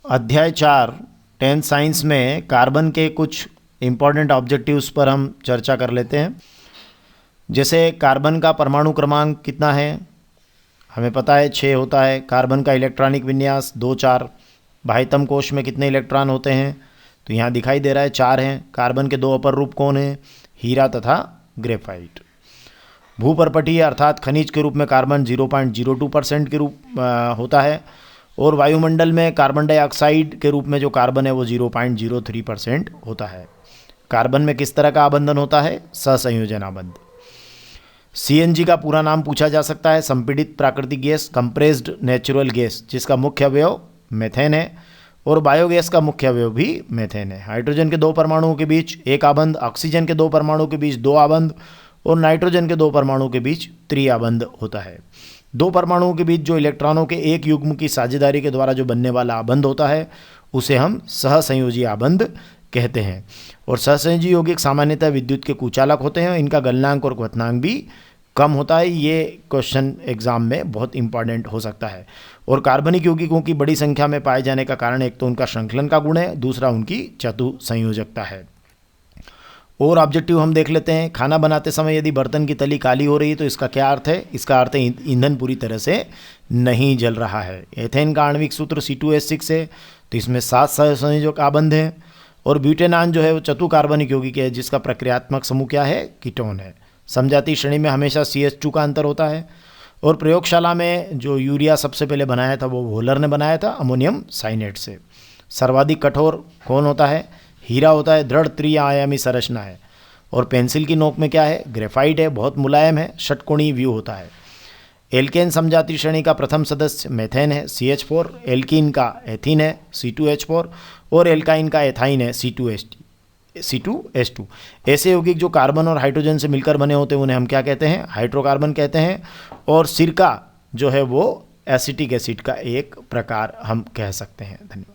अध्याय 4 10th science में carbon के कुछ इम्पॉर्टेंट ऑब्जेक्टिव्स पर हम चर्चा कर लेते हैं। जैसे कार्बन का परमाणु क्रमांक कितना है, हमें पता है 6 होता है। कार्बन का इलेक्ट्रॉनिक विन्यास 2-4। बाह्यतम कोश में कितने इलेक्ट्रॉन होते हैं, तो यहाँ दिखाई दे रहा है 4 हैं। कार्बन के 2 अपर रूप कौन हैं, हीरा तथा ग्रेफाइट। भूपर्पटीय अर्थात खनिज के रूप में कार्बन 0.02% के रूप होता है, और वायुमंडल में कार्बन डाइऑक्साइड के रूप में जो कार्बन है वो 0.03% होता है। कार्बन में किस तरह का आबंधन होता है, सहसंयोजन आबंध। CNG का पूरा नाम पूछा जा सकता है, संपीड़ित प्राकृतिक गैस, कंप्रेस्ड नेचुरल गैस, जिसका मुख्य अवयव मेथेन है, और बायोगैस का मुख्य अवयव भी मेथेन है। हाइड्रोजन के 2 परमाणुओं के बीच 1 आबंध, ऑक्सीजन के 2 परमाणुओं के बीच 2 आबंध, और नाइट्रोजन के 2 परमाणुओं के बीच त्रिआबंध होता है। 2 परमाणुओं के बीच जो इलेक्ट्रॉनों के एक युग्म की साझेदारी के द्वारा जो बनने वाला आबंध होता है उसे हम सहसंयोजी आबंध कहते हैं। और सहसंयोजी यौगिक सामान्यतः विद्युत के कुचालक होते हैं, इनका गलनांक और क्वथनांक भी कम होता है। ये क्वेश्चन एग्जाम में बहुत इंपॉर्टेंट हो सकता है। और कार्बनिक यौगिकों की बड़ी संख्या में पाए जाने का कारण एक तो उनका श्रृंखलन का गुण है, दूसरा उनकी चतु संयोजकता है। और ऑब्जेक्टिव हम देख लेते हैं। खाना बनाते समय यदि बर्तन की तली काली हो रही है तो इसका क्या अर्थ है, इसका अर्थ है ईंधन पूरी तरह से नहीं जल रहा है। एथेन का आणविक सूत्र C2H6 है, तो इसमें 7 सहसंयोजक आबंध हैं। और ब्यूटेनान जो है वो चतु कार्बनिक यौगिक है, जिसका प्रक्रियात्मक समूह क्या है, कीटोन है। समजातीय श्रेणी में हमेशा CH2 का अंतर होता है। और प्रयोगशाला में जो यूरिया सबसे पहले बनाया था वो वोलर ने बनाया था अमोनियम साइनेट से। सर्वाधिक कठोर कौन होता है, हीरा होता है, दृढ़ त्रिआयामी संरचना है। और पेंसिल की नोक में क्या है, ग्रेफाइट है, बहुत मुलायम है, षटकोणीय व्यू होता है। एल्केन समजातीय श्रेणी का प्रथम सदस्य मेथेन है, CH4। एल्कीन का एथीन है, C2H4। और एल्काइन का एथाइन है, C2H2। ऐसे यौगिक जो कार्बन और हाइड्रोजन से मिलकर बने होते हैं उन्हें हम क्या कहते हैं, हाइड्रोकार्बन कहते हैं। और सिरका जो है वो एसिटिक एसिड का एक प्रकार हम कह सकते हैं। धन्यवाद।